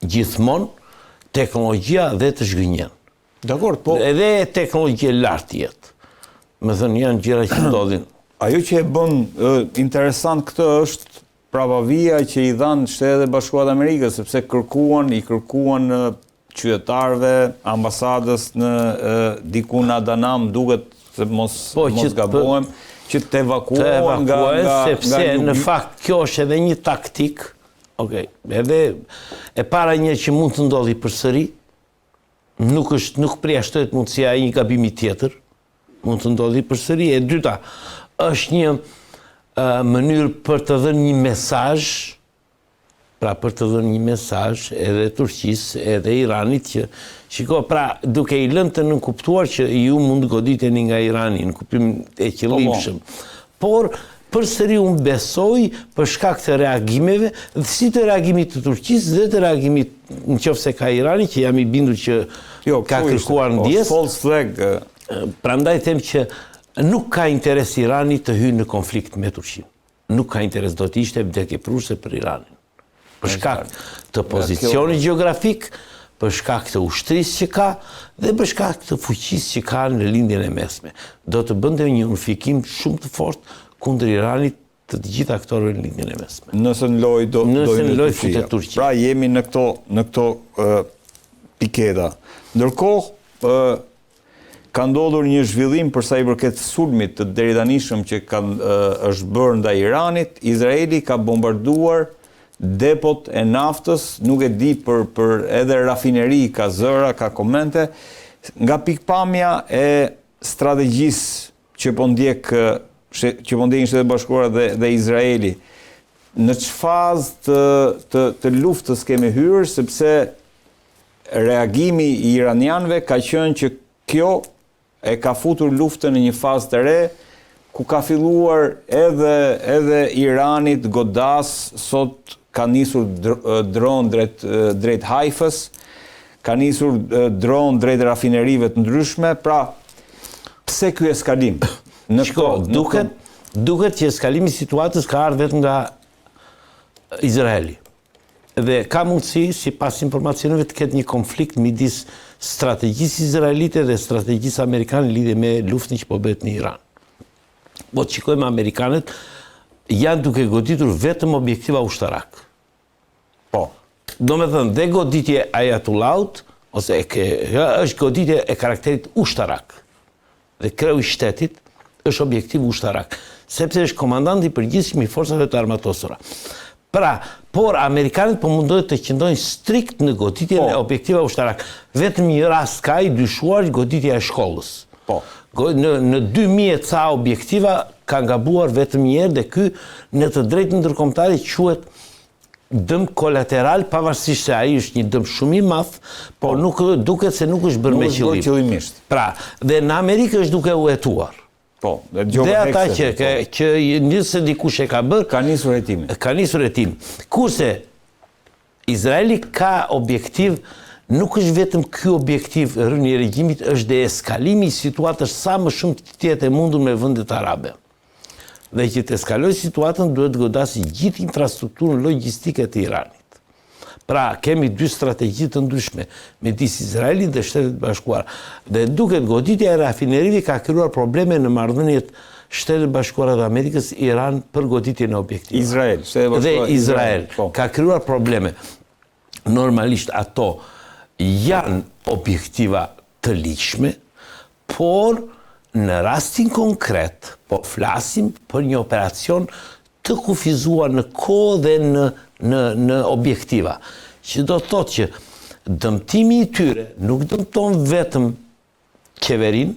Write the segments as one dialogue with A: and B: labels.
A: gjithmonë teknologjia dhe të zhgënjen.
B: Dakor, po.
A: Edhe teknologjia lartë jetë. Me thënë janë gjëra që ndodhin.
B: Ajo që e bën interesant këtë është pravavia që i dhanë Shtetet e Bashkuara të Amerikës, sepse i kërkuan qytetarëve ambasadës në diku në Adanam, duket se mos gabohem, që të evakuohen nga
A: sepse në fakt kjo është edhe një taktik. Okej, edhe e para një që mund të ndodhi përsëri, nuk përjashtohet mundësia e një gabimi tjetër, mund të ndodhi përsëri. E dyta, është një mënyrë për të dhënë një mesazh, pra për të dhënë një mesazh edhe Turqisë, edhe Iranit që shiko, pra duke i lënë të nënkuptuar që ju mund të goditeni nga Irani në kuptim e qëllimshëm. Por përsëri unë besoj për shkak të reagimeve, dhe si të reagimit të Turqisë dhe të reagimit nëse ka Irani, që jam i bindur që ka kërkuar ndjes.
B: False flag.
A: Prandaj them që nuk ka interes Irani të hyjë në konflikt me Turqinë. Nuk ka interes, do të ishte vdekje prurse për Iranin. Për shkak të pozicionit gjeografik, për shkak të ushtrisë që ka dhe për shkak të fuqisë që ka në lindjen e mesme. Do të bënte një unifikim shumë të fortë kundër Iranit të gjitha aktorëve në lindjen e mesme.
B: Nëse në lojë do
A: futet Turqia.
B: Pra jemi në këto piketa. Ndërkohë ka ndodhur një zhvillim për sa i përket sulmit të deritanishëm që është bërë ndaj Iranit. Izraeli ka bombarduar depot e naftës, nuk e di për edhe rafineri, ka zëra, ka komente, nga pikpamja e strategjisë që po ndjekin Shtetet Bashkuara dhe Izraeli. Në ç'fazë të luftës kemi hyrë, sepse reagimi i iranianëve ka qenë që kjo e ka futur luftën në një fazë të re, ku ka filluar edhe Iranit godas, sot ka nisur dron drejt Haifës, ka nisur dron drejt rafinerive të ndryshme, pra pse ky eskalim?
A: Duket që eskalimi i situatës ka ardhur vetëm nga Izraeli. Dhe ka mundësi, sipas informacioneve, të ketë një konflikt midis strategjisë izraelite dhe strategjisë amerikane lidhje me luftën që po bëhet në Iran. Po të shikojmë amerikanët, janë duke goditur vetëm objektiva ushtarak.
B: Po.
A: Do me thënë, dhe goditje Ajatullaut, ose është goditje e karakterit ushtarak. Dhe kreu i shtetit është objektiv ushtarak, sepse është komandanti i përgjithshëm i forcave të armatosura. Pra, por amerikanët po mundohet të qëndrojnë strikt në goditjen e objektiva ushtarak. Vetëm një rast ka i dyshuar goditja e shkollës.
B: Po.
A: Në 2000 ca objektiva ka ngabuar vetëm një herë dhe ky në të drejtën ndërkombëtare quhet dëm kolateral, pavarësisht se ai është një dëm shumë i madh, por nuk duket se nuk është bërë me qëllim. Pra, dhe në Amerikë është duke u hetuar.
B: Po,
A: dhe ata që nëse dikush e ka bërë,
B: ka nisur hetim.
A: Ka nisur hetim. Kurse Izraeli ka objektiv, nuk është vetëm ky objektiv rënia e regjimit, është dhe eskalimi i situatës sa më shumë të jetë e mundur me vendet arabe. Dhe që të eskalojë situatën duhet të godasi gjithë infrastrukturën logjistike të Iranit. Pra, kemi dy strategji të ndryshme midis Izraelit dhe Shtetet Bashkuara. Dhe duket goditja e rafinerive ka krijuar probleme në marrëdhëniet Shtetet Bashkuara të Amerikës, Iran për goditjen e objektivave. Dhe Izrael ka krijuar probleme. Normalisht ato janë objektiva të ligjshme, por në rastin konkret po flasim për një operacion të kufizuar në kohë dhe në objektiva, që do të thotë që dëmtimi i tyre nuk dëmton vetëm qeverin,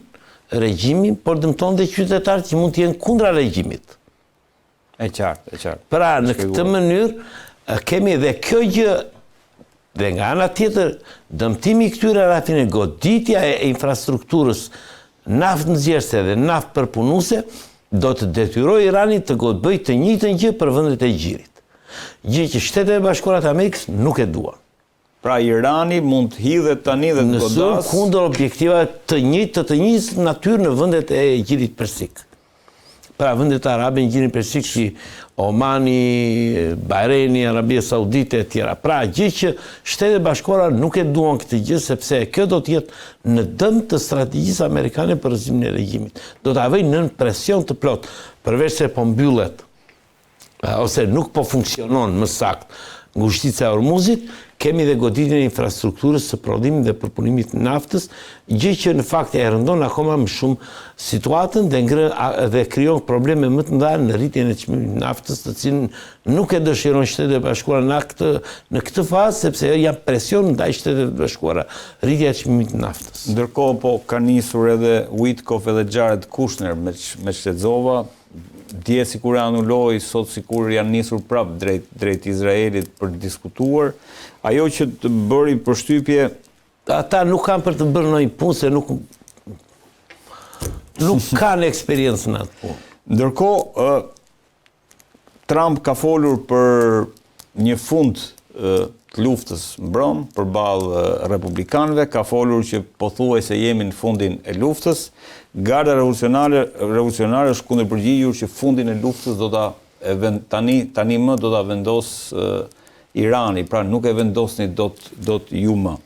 A: regjimin, por dëmton dhe qytetarët që mund të jenë kundra regjimit.
B: E qartë.
A: Pra, në këtë mënyrë kemi dhe kjo gjë, dhe nga ana tjetër, dëmtimi i këtyre rafinerive, goditja e infrastrukturës naftë nxjerrëse dhe naftë përpunuese, do të detyrojë Iranin të bëjë të njëjtën gjë për vendet e Gjirit. Gjë që Shtetet e Bashkuara të Amerikës nuk e duan.
B: Pra Irani mund të hidhet tani dhe të godas
A: kundër objektivave të njëjtë natyrë në vendet e Gjirit Persik. Pra vendet arabe në Gjirin Persik, si Omani, Bahreini, Arabia Saudite e tjera. Pra, gjë që Shtetet Bashkuara nuk e duan këtë gjë, sepse kjo do të jetë në dëm të strategjisë amerikane për rrëzimin e regjimit. Do të avej nën presion të plot, përveç se po mbyllet, ose nuk po funksionon më sakt ngushtica e Hormuzit, kemi dhe goditjen e infrastrukturës së prodhimit dhe përpunimit të naftës, gjë që në fakt e rëndon akoma më shumë situatën dhe krijon probleme më të mëdha në rritjen e çmimit të naftës, të cilën nuk e dëshiron Shtetet e Bashkuara në këtë fazë, sepse janë presion ndaj Shtetet e Bashkuara rritja e çmimit të naftës.
B: Ndërkohë po ka nisur edhe Witkoff edhe Jared Kushner me shqetësova. Dje sikur e anulloi, sot sikur janë nisur prap drejt Izraelit për të diskutuar. Ajo që të bëri përshtypje...
A: Ata nuk kanë për të bërë ndonjë punë, se nuk kanë eksperiencë në atë punë.
B: Ndërkohë, Trump ka folur për një fund të luftës mbrëm përballë republikanëve, ka folur që pothuajse jemi në fundin e luftës. Garda revolucionare është kundërpërgjigjur që fundin e luftës tani më do ta vendos Irani, pra nuk e vendosni dot ju më.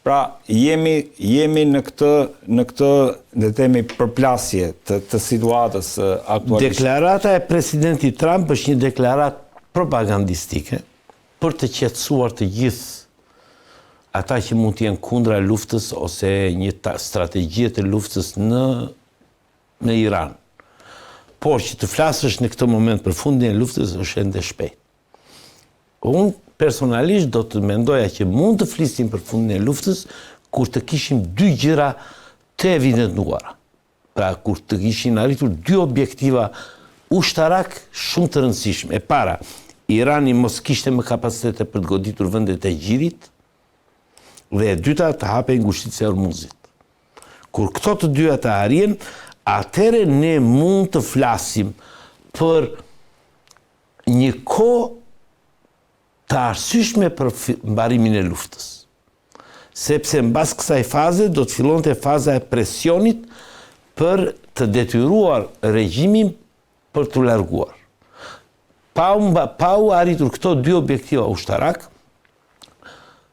B: Pra jemi në këtë le të themi përplasje të situatës aktualisht.
A: Deklarata e presidentit Trump është një deklaratë propagandistike për të qetësuar të gjithë ata që mund të jenë kundra luftës ose një strategji të luftës në Iran. Por që të flasësh në këtë moment për fundin e luftës është ende shpejt. Unë personalisht do të mendoja që mund të flisnim për fundin e luftës kur të kishim dy gjëra të evidentuara. Pra kur të kishin arritur dy objektiva ushtarak shumë të rëndësishme. E para, Irani mos kishte më kapacitete për të goditur vendet e Gjirit, dhe e dyta të hape ngushticën e Hormuzit. Kur këto të dyja të arrin, atëherë ne mund të flasim për një kohë të arsyeshme për mbarimin e luftës. Sepse mbas kësaj faze do të fillonte faza e presionit për të detyruar regjimin për të larguar. Pa u arritur këto dy objektiva ushtarak,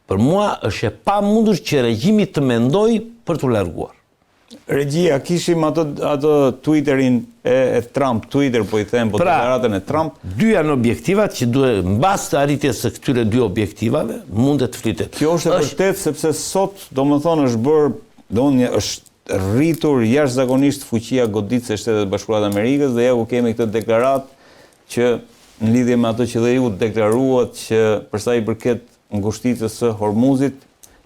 A: për mua është e pamundur që regjimi të mendoj për të larguar.
B: Regjia, kishim atë Twitterin e Trump, Twitter po i them, po deklaratën e Trump.
A: Dy janë objektivat që duhet mbas të arritjes së këtyre dy objektivave, mundet të flitet.
B: Kjo është e vërtetë sepse sot, domethënë, është rritur jashtëzakonisht fuqia goditëse e Shtetet Bashkuara të Amerikës dhe ja ku kemi këtë deklaratë që në lidhje me ato që dhe ju deklaruat që për sa i përket ngushticës së Hormuzit,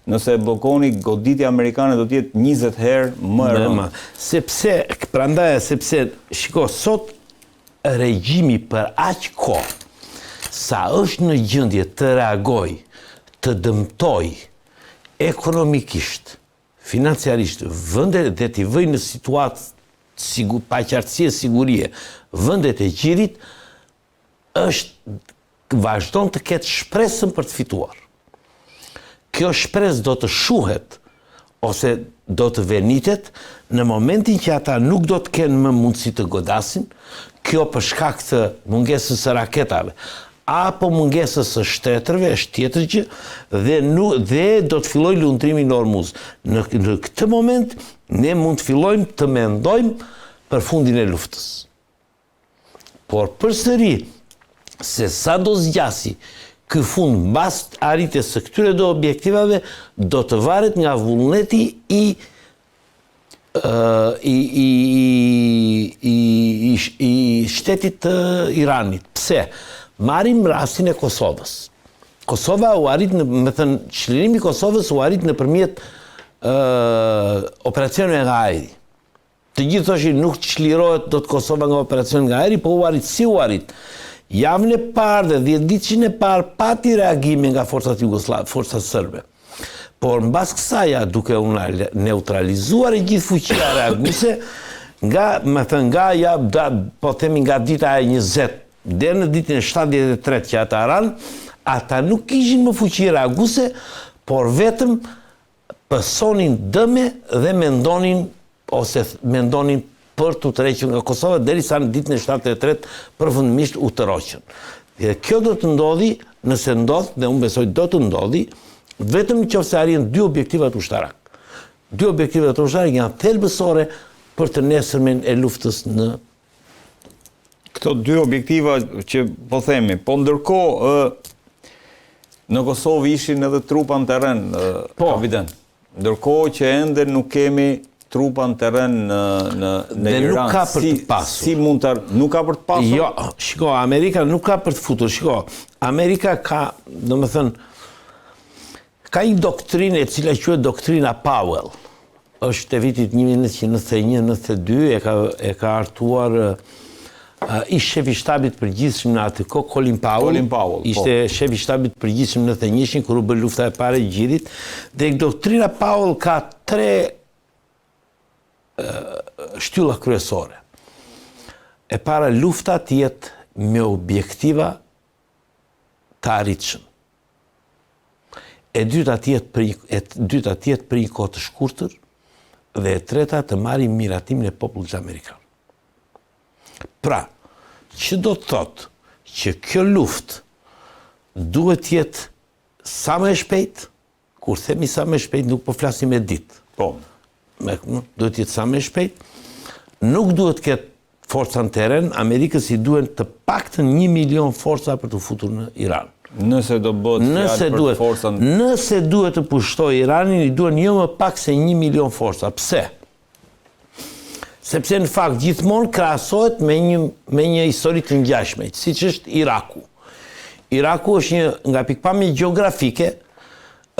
B: nëse e blokoni, goditja amerikane do të jetë 20 herë më e rëndë.
A: Sepse, shiko, sot regjimi për aq kohë sa është në gjendje të reagoj, të dëmtoj ekonomikisht, financiarisht, vendet dhe t'i vëj në situatë paqartësie sigurie, vendet e Gjirit, vazhdon të ketë shpresën për të fituar. Kjo shpresë do të shuhet ose do të venitet në momentin që ata nuk do të kenë më mundësi të godasin, kjo për shkak të mungesës së raketave apo mungesës së shtetërve është tjetër gjë dhe do të fillojë lundrimi në Hormuz. Në këtë moment ne mund të fillojmë të mendojmë për fundin e luftës. Por përsëri se sa do zgjasi ky fund mbas arritjes së këtyre dy objektivave do të varet nga vullneti i shtetit të Iranit. Pse? Marrim rastin e Kosovës. Kosova u arrit çlirimi i Kosovës u arrit nëpërmjet operacioneve nga ajri. Të gjithë thoshin nuk çlirohet dot Kosova nga operacioni nga ajri, po u arrit si u arrit. Javën e parë dhe 10 ditëshin e parë pati reagimi nga forcat forcat serbe. Por mbas kësaj, duke u neutralizuar e gjithë fuqia reaguese, po themi nga dita e 20 deri në ditën e 73 që ata ran, ata nuk kishin më fuqi reaguese, por vetëm pësonin dëme dhe mendonin për të tërhequr nga Kosova, derisa në ditën e 73 përfundimisht u tërhoqën. Dhe kjo do të ndodhi, nëse ndodh, dhe unë besoj do të ndodhi, vetëm nëse arrin dy objektivat ushtarak. Dy objektivat ushtarak janë thelbësore për të nesërmen e luftës në...
B: Këto dy objektiva që po themi, po ndërkohë në Kosovë ishin edhe trupa në terren, kapiten. Ndërkohë që ende nuk kemi trupa në terren në Iran.
A: Nuk ka për të pasur.
B: Si mund të... Nuk ka për të pasur?
A: Jo, shiko, Amerika nuk ka për të futur. Shiko, Amerika ka, do më thënë, ka një doktrinë e cila quhet doktrina Powell. Është e vitit 1991-92, e ka artuar ish shefi shtabit përgjithshëm në atë kohë, Colin Powell. Ishte shefi shtabit përgjithshëm në 91-shin, kur u bë lufta e parë e Gjirit. Dhe doktrina Powell ka 3 shtylla kryesore. E para, lufta të jetë me objektiva të arritshëm. E dyta të jetë për një kohë të shkurtër, dhe e treta të marrë miratimin e popullit amerikan. Pra, që do të thotë që kjo luftë duhet jetë sa më e shpejt, kur themi sa më e shpejt nuk po flasim e ditë.
B: Po.
A: Duhet jetë sa më e shpejt, nuk duhet ketë forca në teren, Amerikës i duhen të paktën 1 milion forca për të futur në Iran.
B: Nëse do bëhet fjalë për forcën...
A: Nëse duhet të pushtoj Iranin, i duhen jo më pak se 1 milion forca. Pse? Sepse në fakt gjithmonë krahasohet me një histori të ngjashme, siç është Iraku. Iraku është nga pikpamje gjeografike,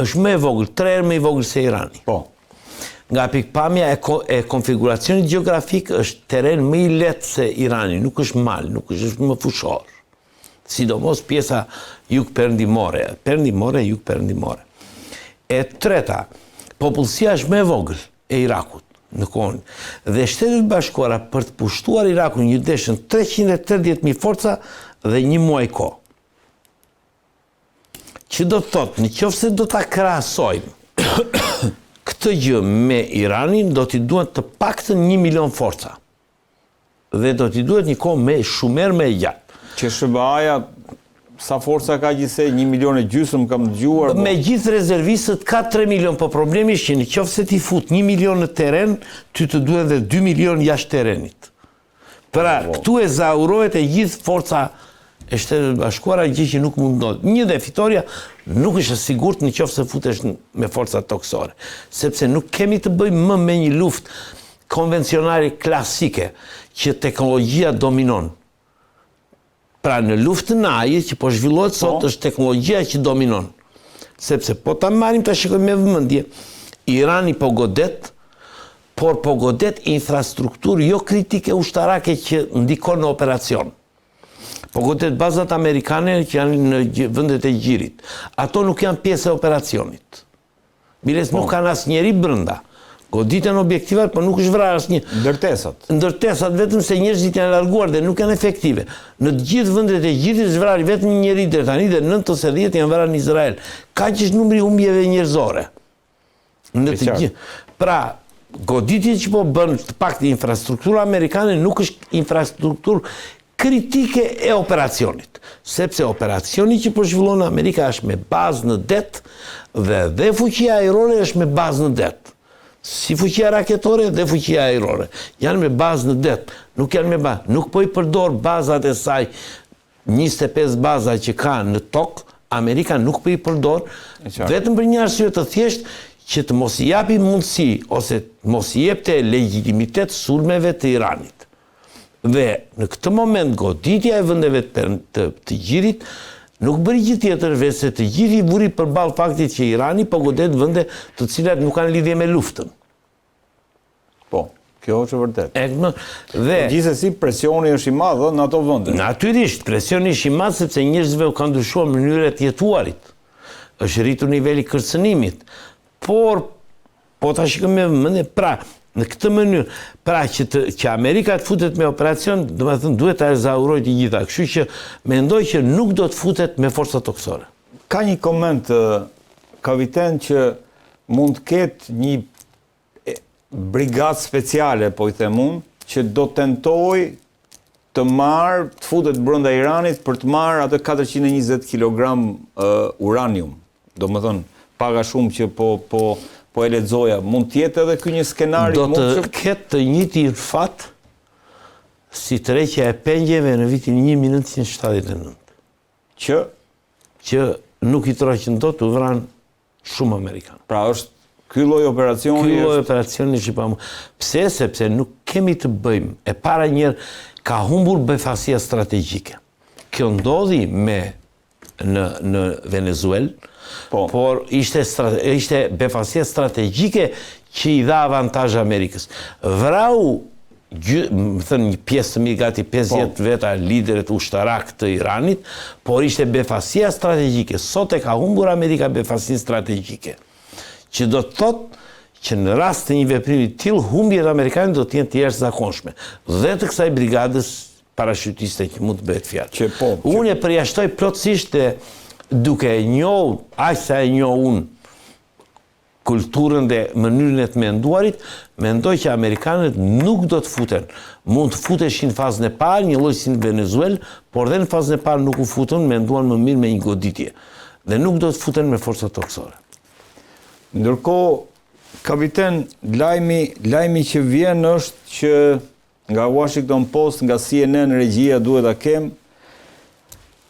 A: është më e vogël, 3 herë më i vogël se Irani.
B: Po.
A: Nga pikpamja e konfiguracionit gjeografik është teren më i lehtë se Irani, nuk është mal, nuk është më fushor. Sidomos pjesa jug-perëndimore, jug-perëndimore. E treta, popullsia është më e vogël e Irakut në kohën. Dhe Shtetet Bashkuara për të pushtuar Irakun një deshën 330.000 forca dhe 1 muaj kohë. Që do të thotë, nëse do ta krahasojmë këtë gjë me Iranin, do t'i duhet të paktën 1 milion forca. Dhe do t'i duhet një kohë shumer me gjatë.
B: Që SBA-ja sa forca ka gjithsej, 1,5 milion kam dëgjuar.
A: Me gjithë rezervistët ka 3 milion, po problemi është që nëse ti fut 1 milion në teren, ty të duhet dhe 2 milion jashtë terenit. Pra, këtu e zaurohet e gjithë forca e Shtetet Bashkuara, gjë që nuk mund ndodhë. Një dhe fitoria nuk është e sigurt nëse futesh me forca toksore, sepse nuk kemi të bëjmë më me një luftë konvencionale klasike që teknologjia dominon. Pra në luftën në ajër që po zhvillohet sot është teknologjia që dominon. Sepse po ta marrim ta shikojmë me vëmendje, Irani po godet, por po godet infrastrukturë jo kritike ushtarake që ndikon në operacion. Po godet bazat amerikane që janë në vendet e Gjirit. Ato nuk janë pjesë e operacionit. Biles nuk kanë asnjëri brenda. Goditen objektivat, por nuk është vrarë asnjë. Ndërtesat vetëm se njerëzit janë larguar dhe nuk janë efektive. Në të gjithë vendet e Gjirit është vrarë vetëm një njeri deri tani dhe 9 ose 10 janë vrarë në Izrael. Kaq është numri i humbjeve njerëzore. Në të gjithë. Pra, goditjet që po bën të paktë infrastruktura amerikane nuk është infrastrukturë kritike e operacionit. Sepse operacioni që po zhvillon në Amerika është me bazë në det dhe fuqia ajrore është me bazë në det. Si fuqia raketore dhe fuqia ajrore. Janë me bazë në det, nuk janë me bazë. Nuk po i përdor bazat e saj, 25 baza që ka në tokë, Amerika nuk po i përdor, vetëm për një arsye të thjeshtë që të mos i japi mundësi ose mos i jepte legjitimitet sulmeve të Iranit. Dhe në këtë moment goditja e vendeve të Gjirit nuk bëri gjë tjetër veç se të gjithë i vuri përballë faktit që Irani po godet vende të cilat nuk kanë lidhje me luftën.
B: Po, kjo është vërtet.
A: Dhe
B: gjithsesi presioni është i madh në ato vende.
A: Natyrisht, presioni është i madh sepse njerëzve u ka ndryshuar mënyra e jetuarit. Është rritur niveli i kërcënimit. Por po ta shikojmë me vëmendje, pra në këtë mënyrë, pra që Amerika të futet me operacion, domethënë duhet ta zaurojë të gjitha. Kështu që mendoj që nuk do të futet me forca toksore.
B: Ka një koment, kapiten, që mund të ketë një brigadë speciale, po i them unë, që do tentoj të futet brenda Iranit për të marrë atë 420 kg uranium. Do më thënë, paga shumë që po e lexoja. Mund tjetë edhe ky një skenari?
A: Do të ketë të njëjtin fat si tërheqja e pengjeve në vitin 1979. Që nuk i troqën dot, u vranë shumë Amerikanë.
B: Pra është ky lloj operacioni?
A: Ky lloj operacioni është i pamundur. Pse? Sepse nuk kemi të bëjmë. E para njerë ka humbur befasia strategjike. Kjo ndodhi në Venezuel, por ishte befasia strategjike që i dha avantazh Amerikës. Vrau më thënë një pjesë të mirë, gati 50 veta liderët ushtarak të Iranit, por ishte befasia strategjike. Sot e ka humbur Amerika befasin strategjike, që do të thotë që në rast të një veprimi të tillë, humbjet amerikane do të jenë të jashtëzakonshme. Dhe të kësaj brigadës parashutiste që mund të bëhet fjalë. Unë e përjashtoj plotësisht duke e njohur, aq sa e njoh unë kulturën dhe mënyrën e të menduarit, mendoj që amerikanët nuk do të futen. Mund të futeshin në fazën e parë, një lloj si në Venezuel, por dhe në fazën e parë nuk u futën, menduan më mirë me një goditje. Dhe nuk do të futen me forca toksore.
B: Ndërkohë, kapiten, lajmi që vjen është që nga Washington Post, nga CNN, regjia duhet ta kem,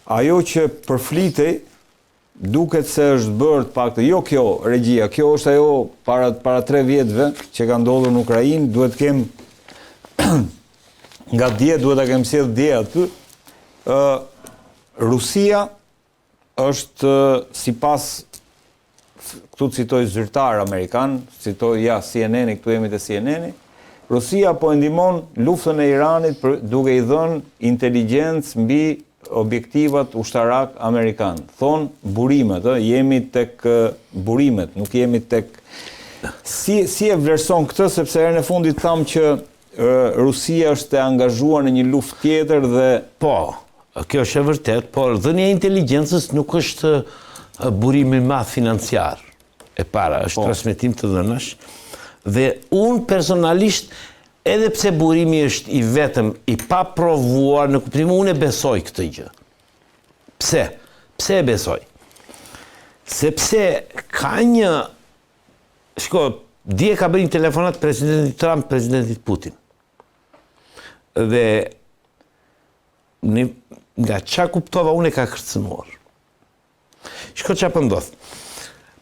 B: ajo që përflitej, duket se është bërë të paktë, jo kjo regjia, kjo është ajo para 3 vjetëve që ka ndodhur në Ukrainë, duhet kem nga dje, duhet ta kem sjell dje aty. Rusia është sipas, këtu citoj zyrtar amerikan, citoj CNN-i, këtu jemi te CNN-i, Rusia po e ndihmon luftën e Iranit duke i dhënë inteligjencë mbi objektivat ushtarak amerikan. Thonë burimet, jemi tek burimet, nuk jemi tek... Si e vlerëson këtë, sepse herën e fundit thamë që Rusia është e angazhuar në një luftë tjetër dhe...
A: Po, kjo është e vërtet, por dhënia e inteligjencës nuk është burimi i madh financiar. E para, është transmetim të dhënash. Dhe unë personalisht, edhe pse burimi është i vetëm, i pa provuar, në kuptimin unë e besoj këtë gjë. Pse? Pse e besoj? Sepse ka një... Shko, dje ka bërë një telefonat presidentit Trump, presidentit Putin. Dhe nga qa kuptova, unë e ka kërcënuar. Shko qa pëndodh.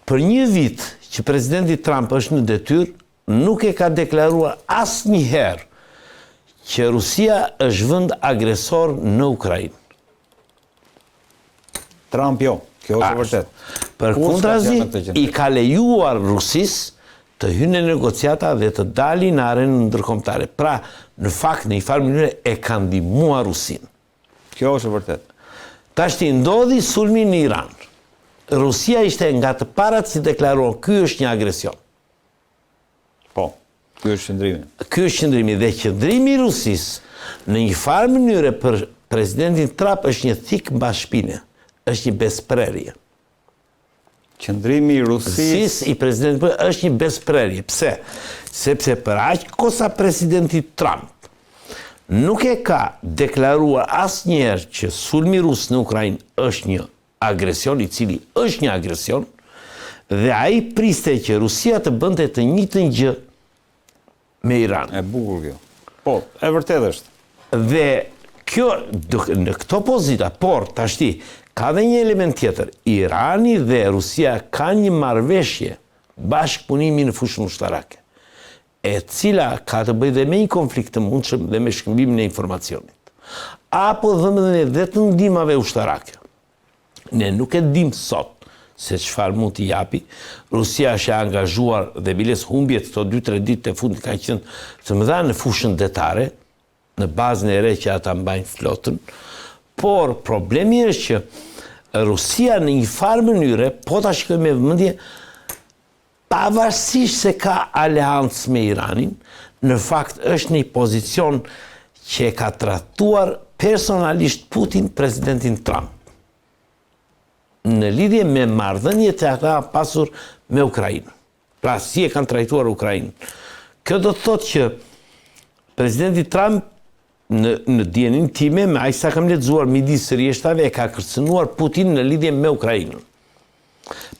A: Për një vit që presidenti Trump është në detyrë, nuk e ka deklaruar asnjëherë që Rusia është vend agresor në Ukrainë.
B: Trump jo, kjo është vërtet.
A: Përkundrazi, i ka lejuar Rusisë të hyjë në negociata dhe të dalin në arenën ndërkombëtare. Pra, në fakt, në një farë mënyrë e ka ndihmuar Rusinë.
B: Kjo është vërtet.
A: Tashti ndodhi sulmi në Iran. Rusia ishte nga të parat si deklaruar, ky është një agresion.
B: Po, ky është qëndrimi.
A: Ky është qëndrimi dhe qëndrimi i Rusisë në një farë mënyrë për presidentin Trump është një thik mbas shpine, është një besprerje.
B: Qëndrimi i Rusisë
A: i presidentit është një besprerje. Pse? Sepse për aq kosa presidenti Trump nuk e ka deklaruar asnjëherë që sulmi rus në Ukrainë është një agresion, i cili është një agresion, dhe ai priste që Rusia të bënte të njëjtën gjë me Iran.
B: E bukur kjo. Po, e vërtet është.
A: Dhe kjo, në këto pozita, por tashti, ka dhe një element tjetër. Irani dhe Rusia ka një marrëveshje bashkëpunimi në fushën ushtarake, e cila ka të bëjë dhe me një konflikt të mundshëm dhe me shkëmbimin e informacionit. Apo dhe të ndihmave ushtarake. Ne nuk e dim sot se çfarë mund t'i japi. Rusia është e angazhuar dhe biles humbjet këto 2-3 ditë të fundit ka qenë të mëdha në fushën detare, në bazën e re që ata mbajnë flotën, por problemi është që Rusia në një farë mënyre, po ta shikojmë me vëmendje, pavarësisht se ka aleancë me Iranin, në fakt është një pozicion që e ka trajtuar personalisht Putin presidentin Trump në lidhje me marrëdhëniet që ata pasur me Ukrainën. Pra, si e kanë trajtuar Ukrainën. Kjo do të thotë që Presidenti Trump në dijenin time, me aq sa kam lexuar midis rjeshtave, e ka kërcënuar Putin në lidhje me Ukrainën.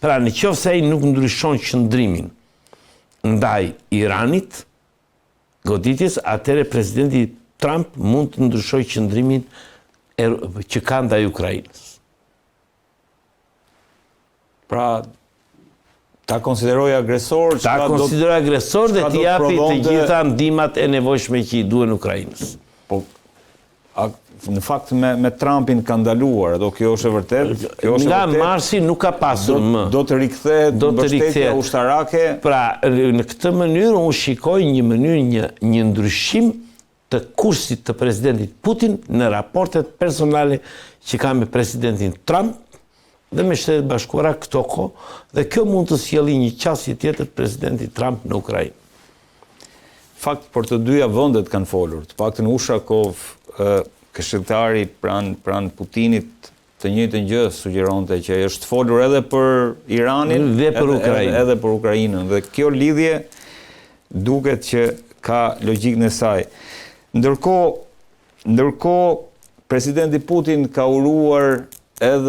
A: Pra, në qoftë se ai nuk ndryshon qëndrimin ndaj Iranit, goditjes, atëre presidenti Trump mund të ndryshojë qëndrimin që ka ndaj Ukrainës.
B: Pra, ta konsideroj agresor,
A: ta konsideroj agresor dhe t'i japi të gjitha ndihmat e nevojshme që i duhen Ukrainës.
B: Po, në fakt me Trumpin ka ndaluar, do kjo është e vërtet?
A: Nga marsi nuk ka pasur më.
B: Do të rikthehet mbështetja ushtarake?
A: Pra, në këtë mënyrë unë shikoj një ndryshim të kursit të presidentit Putin në raportet personale që ka me presidentin Trump dhe me Shtetet Bashkuara këto kohë, dhe kjo mund të sjellë një qasje tjetër të presidentit Trump në Ukrainë.
B: Fakt, për të dyja vendet kanë folur. Të paktën Ushakov, këshilltari pran Putinit, të njëjtën gjë sugjeronte që është folur edhe për Iranin
A: dhe për Ukrainën.
B: Edhe për Ukrainën. Dhe kjo lidhje duket që ka logjikën e saj. Ndërkohë presidenti Putin ka uruar edhe